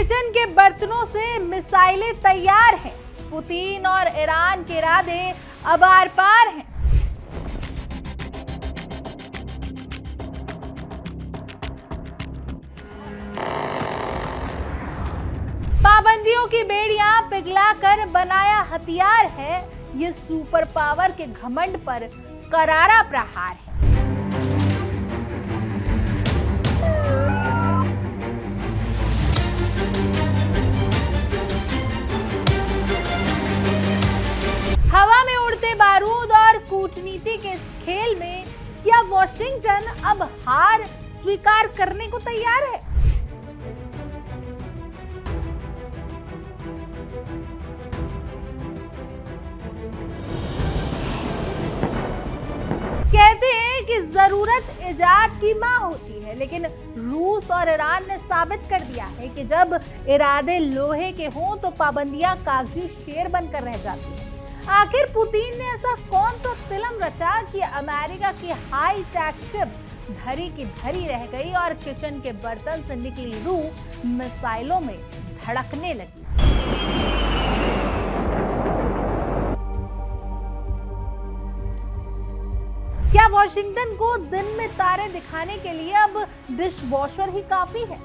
Kitchen के बर्तनों से मिसाइलें तैयार हैं। पुतिन और ईरान के इरादे अब आर पार हैं। पाबंदियों की बेड़ियां पिघलाकर बनाया हथियार है। ये सुपर पावर के घमंड पर करारा प्रहार है। हवा में उड़ते बारूद और कूटनीति के इस खेल में क्या वॉशिंगटन अब हार स्वीकार करने को तैयार है? कहते हैं कि जरूरत इजाद की मां होती है, लेकिन रूस और ईरान ने साबित कर दिया है कि जब इरादे लोहे के हों तो पाबंदियां कागजी शेर बनकर रह जाती हैं। आखिर पुतिन ने ऐसा कौन सा फिल्म रचा कि अमेरिका की हाई टेक चिप धरी की धरी रह गई और किचन के बर्तन से निकली रूह मिसाइलों में धड़कने लगी। क्या वॉशिंगटन को दिन में तारे दिखाने के लिए अब डिश वॉशर ही काफी है?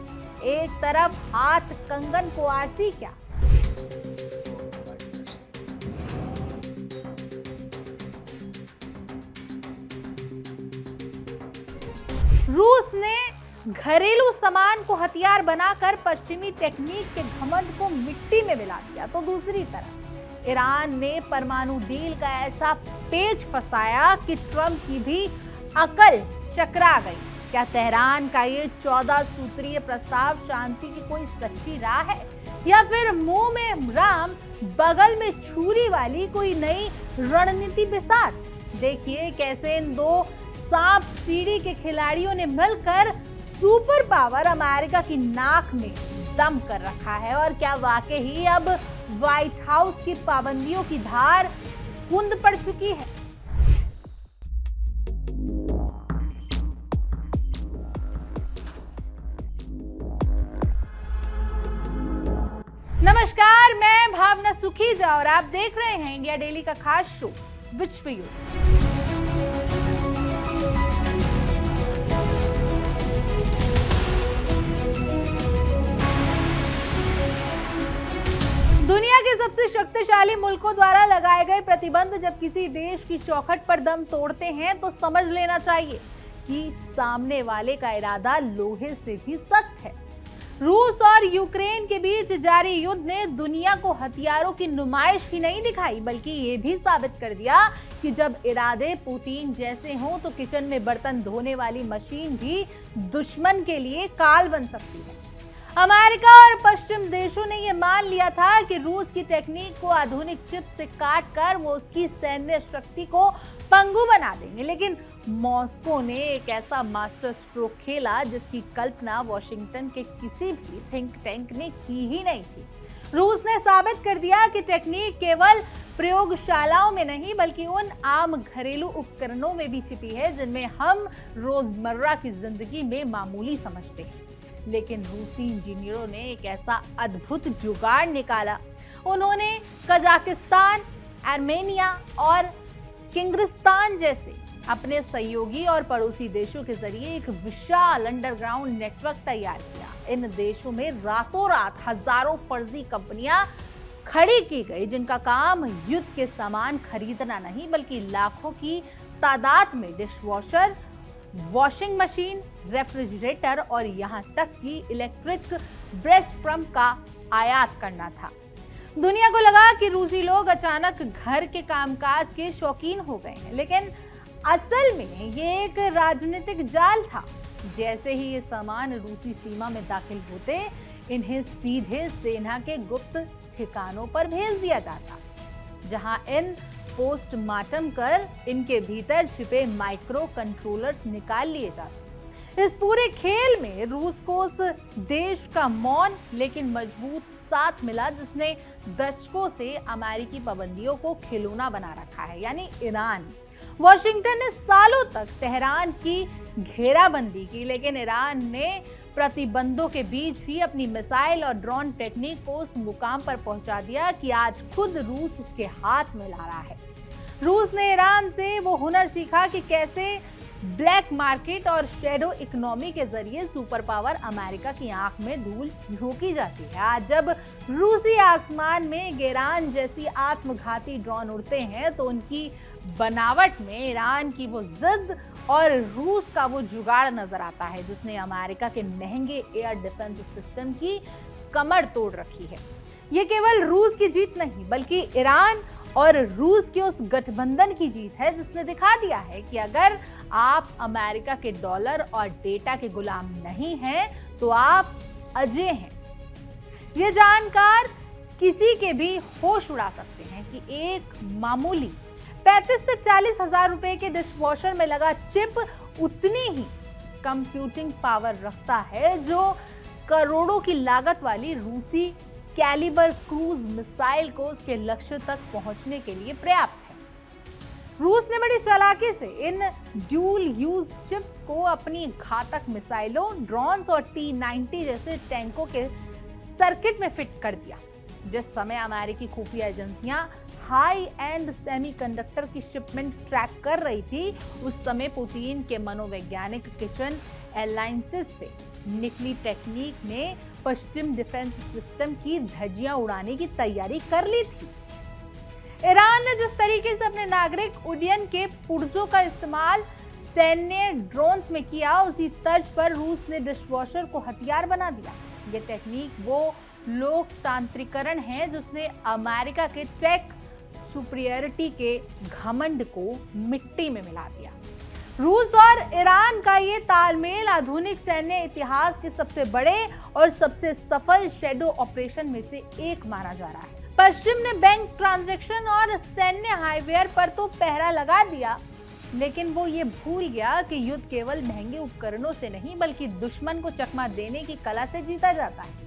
एक तरफ हाथ कंगन को आरसी क्या? रूस ने घरेलू सामान को हथियार बनाकर पश्चिमी टेक्निक के घमंड को मिट्टी में मिला दिया, तो दूसरी तरफ ईरान ने परमाणु डील का ऐसा पेच फंसाया कि ट्रंप की भी अकल चकरा गई। क्या तेहरान का ये 14 सूत्रीय प्रस्ताव शांति की कोई सच्ची राह है, या फिर मुंह में राम बगल में छुरी वाली कोई नई रणनीति बिसात? देखिए कैसे इन दो सांप सीढ़ी के खिलाड़ियों ने मिलकर सुपर पावर अमेरिका की नाक में दम कर रखा है। और क्या वाकई ही अब व्हाइट हाउस की पाबंदियों की धार कुंद पड़ चुकी है? नमस्कार, मैं भावना सुखीजा और आप देख रहे हैं इंडिया डेली का खास शो विच फॉर यू। दुनिया के सबसे शक्तिशाली मुल्कों द्वारा लगाए गए प्रतिबंध जब किसी देश की चौखट पर दम तोड़ते हैं तो समझ लेना चाहिए कि सामने वाले का इरादा लोहे से भी सख्त है। रूस और यूक्रेन के बीच जारी युद्ध ने दुनिया को हथियारों की नुमाइश ही नहीं दिखाई, बल्कि ये भी साबित कर दिया कि जब इरादे पुतिन जैसे हों तो किचन में बर्तन धोने वाली मशीन भी दुश्मन के लिए काल बन सकती है। अमेरिका और पश्चिम देशों ने यह मान लिया था कि रूस की टेक्निक को आधुनिक चिप से काट कर वो उसकी सैन्य शक्ति को पंगु बना देंगे, लेकिन मॉस्को ने एक ऐसा मास्टर स्ट्रोक खेला जिसकी कल्पना वॉशिंगटन के किसी भी थिंक टैंक ने की ही नहीं थी। रूस ने साबित कर दिया कि टेक्निक केवल प्रयोगशालाओं में नहीं बल्कि उन आम घरेलू उपकरणों में भी छिपी है जिनमें हम रोजमर्रा की जिंदगी में मामूली समझते हैं। लेकिन रूसी इंजीनियरों ने एक ऐसा अद्भुत जुगाड़ निकाला। उन्होंने कजाकिस्तान, आर्मेनिया और किर्गिस्तान जैसे अपने सहयोगी और पड़ोसी देशों के जरिए एक विशाल अंडरग्राउंड नेटवर्क तैयार किया। इन देशों में रातों रात हजारों फर्जी कंपनियां खड़ी की गई जिनका काम युद्ध के सामान खरीदना नहीं बल्कि लाखों की तादाद में डिशवॉशर, वॉशिंग मशीन, रेफ्रिजरेटर और यहां तक कि इलेक्ट्रिक ब्रेस्ट पंप का आयात करना था। दुनिया को लगा कि रूसी लोग अचानक घर के कामकाज के शौकीन हो गए हैं, लेकिन असल में ये एक राजनीतिक जाल था। जैसे ही ये सामान रूसी सीमा में दाखिल होते, इन्हें सीधे सेना के गुप्त ठिकानों पर भेज दिया जाता, जहां इन पोस्टमार्टम कर इनके भीतर छिपे माइक्रो कंट्रोलर्स निकाल लिए जाते। इस पूरे खेल में रूस को उस देश का मौन लेकिन मजबूत साथ मिला जिसने दशकों से अमेरिकी पाबंदियों को खिलौना बना रखा है, यानी ईरान। वॉशिंगटन ने सालों तक तेहरान की घेराबंदी की, लेकिन ईरान ने प्रतिबंधों के बीच भी अपनी मिसाइल और ड्रोन टेक्निक को उस मुकाम पर पहुंचा दिया कि आज खुद रूस उसके हाथ में ला रहा है। रूस ने ईरान से वो हुनर सीखा कि कैसे ब्लैक मार्केट और शैडो इकोनॉमी के जरिए सुपर पावर अमेरिका की आंख में धूल झोंकी जाती है। आज जब रूसी आसमान में ईरान जैसी आत्मघाती ड्रोन उड़ते हैं तो उनकी बनावट में ईरान की वो जिद और रूस का वो जुगाड़ नजर आता है जिसने अमेरिका के महंगे एयर डिफेंस सिस्टम की कमर तोड़ रखी है। ये केवल रूस की जीत नहीं बल्कि ईरान और रूस के उस गठबंधन की जीत है जिसने दिखा दिया है कि अगर आप अमेरिका के डॉलर और डेटा के गुलाम नहीं हैं तो आप अजय हैं। ये जानकार किसी के भी होश उड़ा सकते हैं कि एक मामूली 35 से 40 हजार रुपए के डिशवॉशर में लगा चिप उतनी ही कंप्यूटिंग पावर रखता है जो करोड़ों की लागत वाली रूसी कैलिबर क्रूज मिसाइल को उसके लक्ष्य तक पहुंचने के लिए पर्याप्त है। रूस ने बड़ी चालाकी से इन ड्यूल यूज चिप्स को अपनी घातक मिसाइलों, ड्रोन्स और T-90 जैसे टैंकों के सर्किट में फिट कर दिया। जिस समय अमेरिकी खुफिया एजेंसियां हाई एंड सेमीकंडक्टर की शिपमेंट ट्रैक कर रही थी, उस समय पुतिन के मनोवैज्ञानिक किचन एलायंसेस से निकली टेक्निक ने पश्चिम डिफेंस सिस्टम की धज्जियां उड़ाने की तैयारी कर ली थी। ईरान ने जिस तरीके से अपने नागरिक उड्डयन के पुर्जों का इस्तेमाल सैन्य ड्रोन्स में किया, उसी तर्ज पर रूस ने डिशवॉशर को हथियार बना दिया। ये टेक्निक वो लोकतांत्रिकरण है जिसने अमेरिका के टेक सुपीरियरिटी के घमंड को मिट्टी में मिला दिया। रूस और ईरान का ये तालमेल आधुनिक सैन्य इतिहास के सबसे बड़े और सबसे सफल शैडो ऑपरेशन में से एक माना जा रहा है। पश्चिम ने बैंक ट्रांजैक्शन और सैन्य हाईवेयर पर तो पहरा लगा दिया, लेकिन वो ये भूल गया कि युद्ध केवल महंगे उपकरणों से नहीं बल्कि दुश्मन को चकमा देने की कला से जीता जाता है।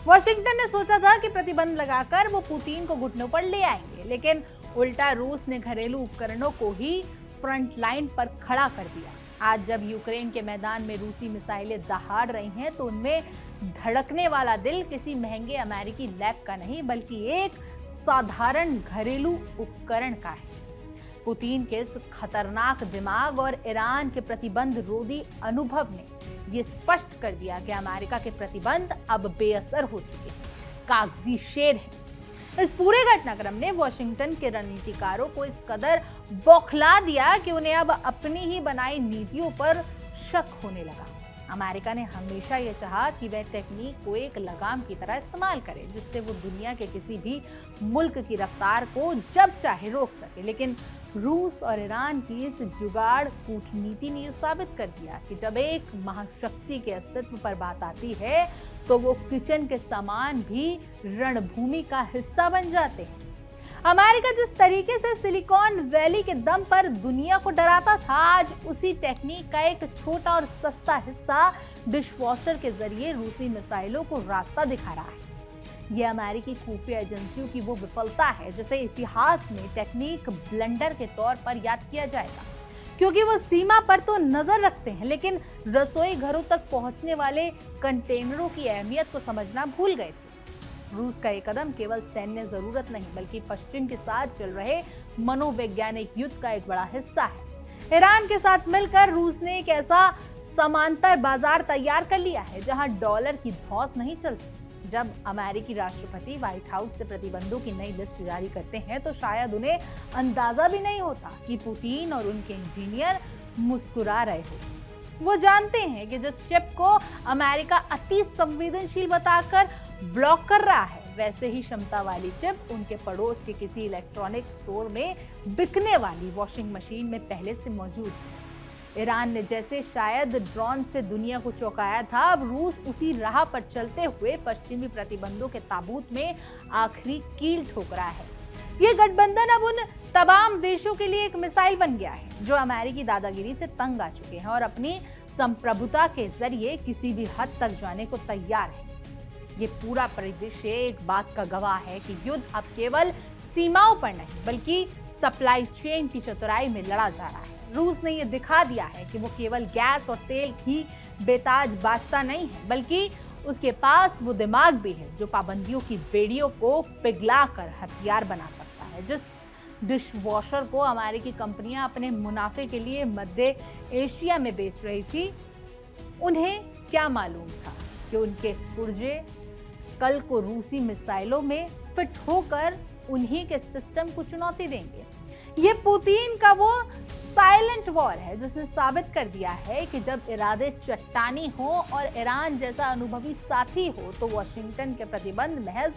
वॉशिंगटन ने सोचा था कि प्रतिबंध लगाकर वो पुतिन को घुटनों पर ले आएंगे, लेकिन उल्टा रूस ने घरेलू उपकरणों को ही फ्रंट लाइन पर खड़ा कर दिया। आज जब यूक्रेन के मैदान में रूसी मिसाइलें दहाड़ रही हैं तो उनमें धड़कने वाला दिल किसी महंगे अमेरिकी लैब का नहीं बल्कि एक साधारण घरेलू उपकरण का है। पुतिन के इस खतरनाक दिमाग और ईरान के प्रतिबंध रोधी अनुभव ने ये स्पष्ट कर दिया कि अमेरिका के प्रतिबंध अब बेअसर हो चुके हैं, कागजी शेर है। इस पूरे घटनाक्रम ने वॉशिंगटन के रणनीतिकारों को इस कदर बौखला दिया कि उन्हें अब अपनी ही बनाई नीतियों पर शक होने लगा। अमेरिका ने हमेशा ये चाहा कि वह टेक्निक को एक लगाम की तरह इस्तेमाल करे जिससे वो दुनिया के किसी भी मुल्क की रफ्तार को जब चाहे रोक सके, लेकिन रूस और ईरान की इस जुगाड़ कूटनीति ने साबित कर दिया कि जब एक महाशक्ति के अस्तित्व पर बात आती है तो वो किचन के सामान भी रणभूमि का हिस्सा बन जाते हैं। अमेरिका जिस तरीके से सिलिकॉन वैली के दम पर दुनिया को डराता था, आज उसी टेक्निक का एक छोटा और सस्ता हिस्सा डिशवॉशर के जरिए रूसी मिसाइलों को रास्ता दिखा रहा है। यह अमेरिकी खुफिया एजेंसियों की वो विफलता है जिसे इतिहास में टेक्निक ब्लंडर के तौर पर याद किया जाएगा, क्योंकि वो सीमा पर तो नजर रखते हैं लेकिन रसोई घरों तक पहुंचने वाले कंटेनरों की अहमियत को समझना भूल गए थे। रूस का एक कदम केवल सैन्य जरूरत नहीं बल्कि पश्चिम के साथ चल रहे मनोवैज्ञानिक युद्ध का एक बड़ा हिस्सा है। ईरान के साथ मिलकर रूस ने एक ऐसा समांतर बाजार तैयार कर लिया है जहां डॉलर की धौंस नहीं चलती। जब अमेरिकी राष्ट्रपति व्हाइट हाउस से प्रतिबंधों की नई लिस्ट जारी करते हैं तो शायद उन्हें अंदाजा भी नहीं होता कि पुतिन और उनके इंजीनियर मुस्कुरा रहे हो। वो जानते हैं कि जिस चिप को अमेरिका अति संवेदनशील बताकर ब्लॉक कर रहा है, वैसे ही क्षमता वाली चिप उनके पड़ोस के किसी इलेक्ट्रॉनिक स्टोर में बिकने वाली वॉशिंग मशीन में पहले से मौजूद है। ईरान ने जैसे शायद ड्रोन से दुनिया को चौंकाया था, अब रूस उसी राह पर चलते हुए पश्चिमी प्रतिबंधों के ताबूत में आखिरी कील ठोक रहा है। ये गठबंधन अब उन तमाम देशों के लिए एक मिसाइल बन गया है जो अमेरिकी दादागिरी से तंग आ चुके हैं और अपनी संप्रभुता के जरिए किसी भी हद तक जाने को तैयार है। ये पूरा परिदृश्य एक बात का गवाह है कि युद्ध अब केवल सीमाओं पर नहीं बल्कि सप्लाई चेन की चतुराई में लड़ा जा रहा है। रूस ने यह दिखा दिया है कि वो केवल गैस और तेल ही बेताज बाजता नहीं है, बल्कि उसके पास वो दिमाग भी है जो पाबंदियों की बेड़ियों को पिघलाकर हथियार बना सकता है। जिस डिशवॉशर को अमेरिकी कंपनियां अपने मुनाफे के लिए मध्य एशिया में बेच रही थी, उन्हें क्या मालूम था कि उनके पुर्जे कल को रूसी मिसाइलों में फिट होकर उन्हीं के सिस्टम को चुनौती देंगे। ये पुतिन का वो साइलेंट वॉर है जिसने साबित कर दिया है कि जब इरादे चट्टानी हो और ईरान जैसा अनुभवी साथी हो तो वॉशिंगटन के प्रतिबंध महज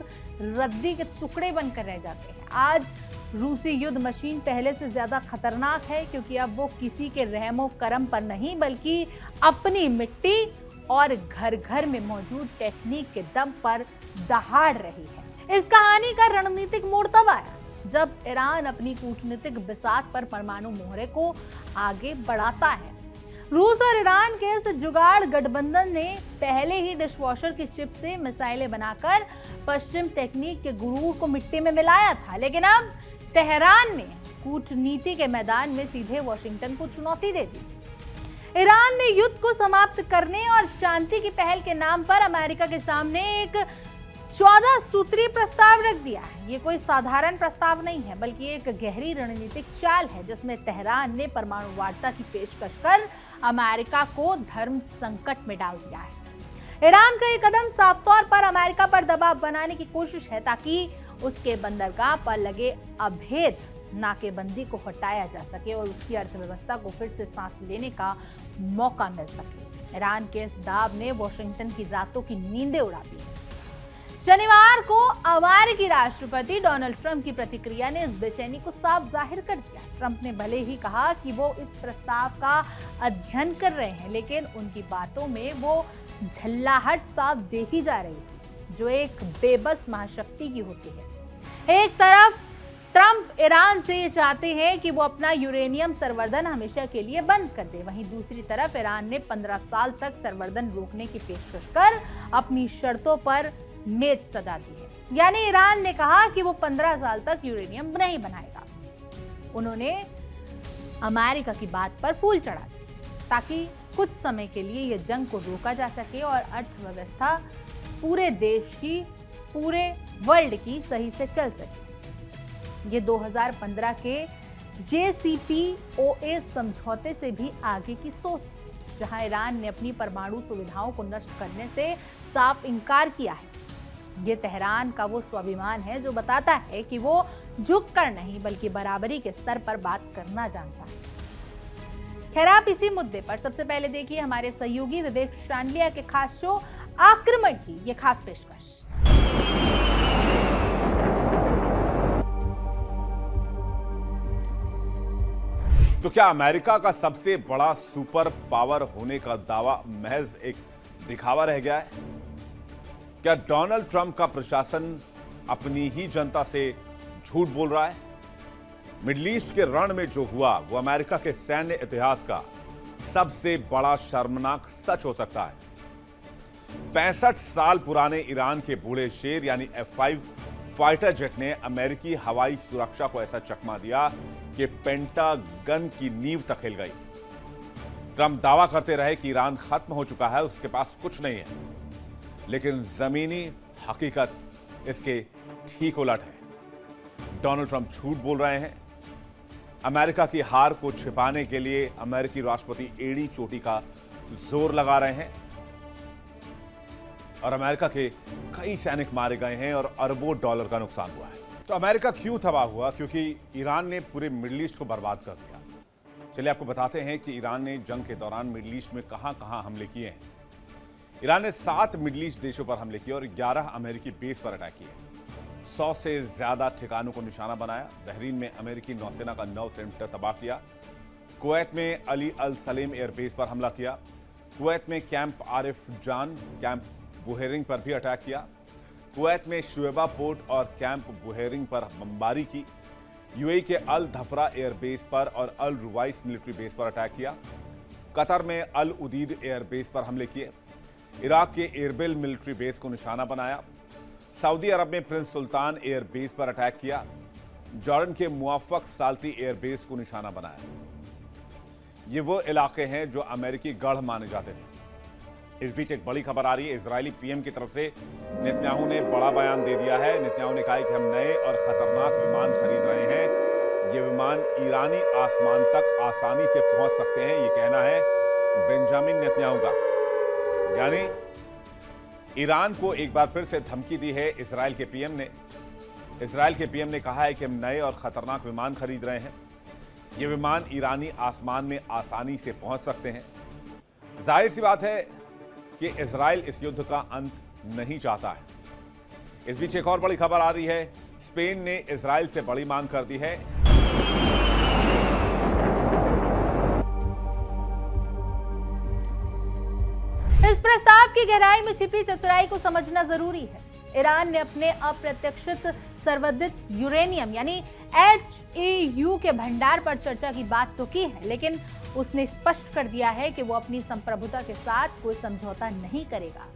रद्दी के टुकड़े बनकर रह जाते हैं। आज रूसी युद्ध मशीन पहले से ज्यादा खतरनाक है, क्योंकि अब वो किसी के रहमो करम पर नहीं बल्कि अपनी मिट्टी और घर घर में मौजूद टेक्निक के दम पर दहाड़ रही है। इस कहानी का रणनीतिक मोड़ तब आया जब ईरान अपनी कूटनीतिक बिसात पर परमाणु मोहरे को आगे बढ़ाता है। रूस और ईरान के इस जुगाड़ गठबंधन ने पहले ही डिशवॉशर की चिप से मिसाइलें बनाकर पश्चिम तकनीक के गुरूर को मिट्टी में मिलाया था, लेकिन अब तेहरान ने कूटनीति के मैदान में सीधे वॉशिंगटन को चुनौती दे दी। ईरान ने युद्ध को समाप्त करने और शांति की पहल के नाम पर अमेरिका के सामने एक 14 सूत्रीय प्रस्ताव रख दिया है। ये कोई साधारण प्रस्ताव नहीं है, बल्कि एक गहरी रणनीतिक चाल है जिसमें तेहरान ने परमाणु वार्ता की पेशकश कर अमेरिका को धर्म संकट में डाल दिया है। ईरान का ये कदम साफ तौर पर अमेरिका पर दबाव बनाने की कोशिश है ताकि उसके बंदरगाह पर लगे अवैध नाकेबंदी को हटाया जा सके और उसकी अर्थव्यवस्था को फिर से सांस लेने का मौका मिल सके। ईरान के इस दाव ने वॉशिंगटन की रातों की नींदें उड़ा दी। शनिवार को अमेरिकी राष्ट्रपति डोनाल्ड ट्रंप की प्रतिक्रिया ने इस बेचैनी को साफ जाहिर कर दिया। ट्रंप ने भले ही कहा कि वो इस प्रस्ताव का अध्ययन कर रहे हैं, लेकिन उनकी बातों में वो झल्लाहट साफ देखी जा रही थी जो एक बेबस महाशक्ति की होती है। एक तरफ ट्रंप ईरान से ये चाहते हैं कि वो अपना यूरेनियम संवर्धन हमेशा के लिए बंद कर दे, वहीं दूसरी तरफ ईरान ने 15 साल तक संवर्धन रोकने की पेशकश कर अपनी शर्तों पर मेज सजा दी है। यानी ईरान ने कहा कि वो 15 साल तक यूरेनियम नहीं बनाएगा। उन्होंने अमेरिका की बात पर फूल चढ़ा दी ताकि कुछ समय के लिए ये जंग को रोका जा सके और अर्थव्यवस्था पूरे देश की, पूरे वर्ल्ड की सही से चल सके। ये 2015 के JCPOA समझौते से भी आगे की सोच है, जहां ईरान ने अपनी परमाणु सुविधाओं को नष्ट करने से साफ इनकार किया है। ये तेहरान का वो स्वाभिमान है जो बताता है कि वो झुककर नहीं बल्कि बराबरी के स्तर पर बात करना जानता है। खैर, आप इसी मुद्दे पर सबसे पहले देखिए हमारे सहयोगी विवेक शांडिया के खास शो आक्रमण की ये खास पेशकश। तो क्या अमेरिका का सबसे बड़ा सुपर पावर होने का दावा महज एक दिखावा रह गया है? क्या डोनाल्ड ट्रंप का प्रशासन अपनी ही जनता से झूठ बोल रहा है? मिडिल ईस्ट के रण में जो हुआ वो अमेरिका के सैन्य इतिहास का सबसे बड़ा शर्मनाक सच हो सकता है। 65 साल पुराने ईरान के बूढ़े शेर यानी F-5 फाइटर जेट ने अमेरिकी हवाई सुरक्षा को ऐसा चकमा दिया कि पेंटागन की नींव तक हिल गई। ट्रंप दावा करते रहे कि ईरान खत्म हो चुका है, उसके पास कुछ नहीं है, लेकिन जमीनी हकीकत इसके ठीक उलट है। डोनाल्ड ट्रंप झूठ बोल रहे हैं। अमेरिका की हार को छिपाने के लिए अमेरिकी राष्ट्रपति एड़ी चोटी का जोर लगा रहे हैं और अमेरिका के कई सैनिक मारे गए हैं और अरबों डॉलर का नुकसान हुआ है। तो अमेरिका क्यों तबाह हुआ? क्योंकि ईरान ने पूरे मिडिल ईस्ट को बर्बाद कर दिया। चलिए आपको बताते हैं कि ईरान ने जंग के दौरान मिडिल ईस्ट में कहां-कहां हमले किए हैं। ईरान ने 7 मिडिल ईस्ट देशों पर हमले किए और 11 अमेरिकी बेस पर अटैक किए। 100 से ज्यादा ठिकानों को निशाना बनाया। बहरीन में अमेरिकी नौसेना का 9 सेंटर तबाह किया। कुवैत में अली अल सलेम एयरबेस पर हमला किया। कुवैत में कैंप आरिफ जान, कैंप बुहेरिंग पर भी अटैक किया। कुवैत में शुएबा पोर्ट और कैंप बुहेरिंग पर बमबारी की। यूएई के अल धफरा एयरबेस पर और अल रुवाइस मिलिट्री बेस पर अटैक किया। कतर में अल उदीद एयरबेस पर हमले किए। इराक के एरबिल मिलिट्री बेस को निशाना बनाया। सऊदी अरब में प्रिंस सुल्तान एयरबेस पर अटैक किया। जॉर्डन के मुआफक साल्ती एयरबेस को निशाना बनाया। ये वो इलाके हैं जो अमेरिकी गढ़ माने जाते थे। इस बीच एक बड़ी खबर आ रही है। इजरायली पीएम की तरफ से नेतन्याहू ने बड़ा बयान दे दिया है। नेतन्याहू ने कहा है कि हम नए और खतरनाक विमान खरीद रहे हैं। ये विमान ईरानी आसमान तक आसानी से पहुंच सकते हैं। ये कहना है बेंजामिन नेतन्याहू का। यानी ईरान को एक बार फिर से धमकी दी है इजरायल के पीएम ने। इजरायल के पीएम ने कहा है कि हम नए और खतरनाक विमान खरीद रहे हैं। ये विमान ईरानी आसमान में आसानी से पहुंच सकते हैं। जाहिर सी बात है कि इजरायल इस युद्ध का अंत नहीं चाहता है। इस बीच एक और बड़ी खबर आ रही है। स्पेन ने इजरायल से बड़ी मांग कर दी है। इस प्रस्ताव की गहराई में छिपी चतुराई को समझना जरूरी है। ईरान ने अपने अप्रत्याशित संवर्धित यूरेनियम यानी HEU के भंडार पर चर्चा की बात तो की है, लेकिन उसने स्पष्ट कर दिया है कि वो अपनी संप्रभुता के साथ कोई समझौता नहीं करेगा।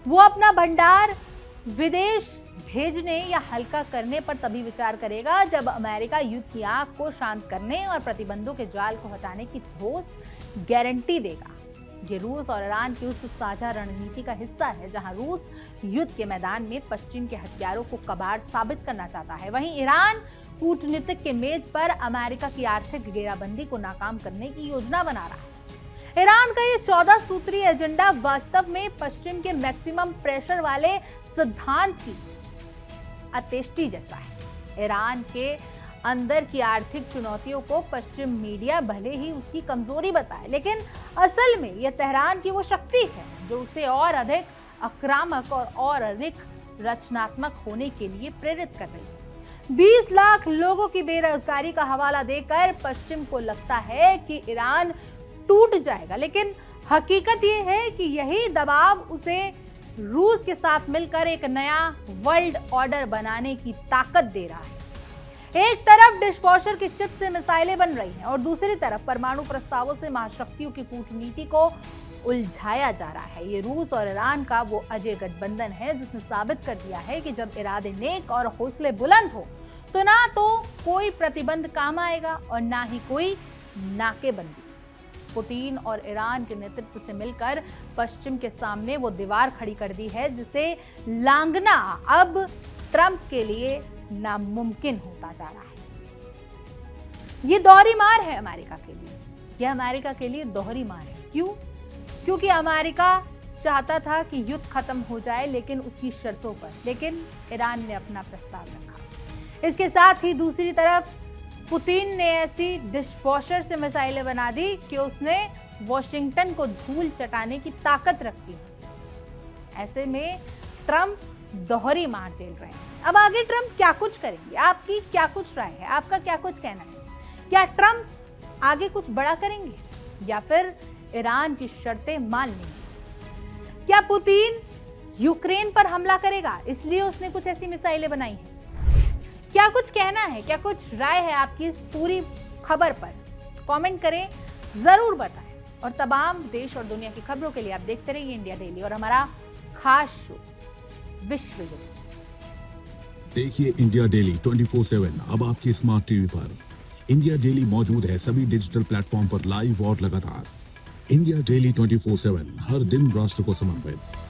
वो अपना भंडार विदेश भेजने या हल्का करने पर तभी विचार करेगा जब अमेरिका युद्ध की आग को शांत करने और प्रतिबंधों के जाल को हटाने की ठोस गारंटी देगा। ये रूस और ईरान की उस साझा रणनीति का हिस्सा है जहां रूस युद्ध के मैदान में पश्चिम के हथियारों को कबाड़ साबित करना चाहता है, वहीं ईरान कूटनीतिक के मेज पर अमेरिका की आर्थिक घेराबंदी को नाकाम करने की योजना बना रहा है। ईरान का ये 14 सूत्रीय एजेंडा वास्तव में पश्चिम के मैक्सिमम प्रेशर वाले सिद्धांत की अतेष्टि जैसा है। ईरान के अंदर की आर्थिक चुनौतियों को पश्चिम मीडिया भले ही उसकी कमजोरी बताए, लेकिन असल में यह तेहरान की वो शक्ति है जो उसे और अधिक आक्रामक और अधिक रचनात्मक होने के लिए प्रेरित कर रही है। 20 लाख लोगों की बेरोजगारी का हवाला देकर पश्चिम को लगता है कि ईरान टूट जाएगा, लेकिन हकीकत यह है कि यही दबाव उसे रूस के साथ मिलकर एक नया वर्ल्ड ऑर्डर बनाने की ताकत दे रहा है। एक तरफ डिशवॉशर की चिप से मिसाइलें बन रही हैं और दूसरी तरफ परमाणु प्रस्तावों से महाशक्तियों की कूटनीति को उलझाया जा रहा है। ये रूस और ईरान का वो अजय गठबंधन है जिसने साबित कर दिया है कि जब इरादे नेक और हौसले बुलंद हो तो ना तो कोई प्रतिबंध काम आएगा और ना ही कोई नाकेबंदी। पुतिन और ईरान के नेतृत्व से मिलकर पश्चिम के सामने वो दीवार खड़ी कर दी है जिसे लांघना अब ट्रंप के लिए नामुमकिन होता जा रहा है। ये दोहरी मार है अमेरिका के लिए। यह अमेरिका के लिए दोहरी मार है। क्यों? क्योंकि अमेरिका चाहता था कि युद्ध खत्म हो जाए, लेकिन उसकी शर्तों पर। लेकिन ईरान ने अपना प्रस्ताव रखा। इसके साथ ही दूसरी तरफ पुतिन ने ऐसी डिशवॉशर से मिसाइलें बना दी कि उसने वॉशिंगटन को धूल चटाने की ताकत रखती है। ऐसे में ट्रंप दोहरी मार झेल रहे हैं। अब आगे ट्रंप क्या कुछ करेंगे? आपकी क्या कुछ राय है? आपका क्या कुछ कहना है? क्या ट्रंप आगे कुछ बड़ा करेंगे या फिर ईरान की शर्तें मान लेंगे? क्या पुतिन यूक्रेन पर हमला करेगा इसलिए उसने कुछ ऐसी मिसाइलें बनाई हैं? क्या कुछ कहना है? क्या कुछ राय है आपकी इस पूरी खबर पर? कमेंट करें, जरूर बताएं। और तमाम देश और दुनिया की खबरों के लिए आप देखते रहिए इंडिया डेली और हमारा खास शो विश्व युद्ध। देखिए इंडिया डेली 24/7 अब आपके स्मार्ट टीवी पर। इंडिया डेली मौजूद है सभी डिजिटल प्लेटफॉर्म पर लाइव और लगातार। इंडिया डेली 24/7 हर दिन राष्ट्र को समर्पित।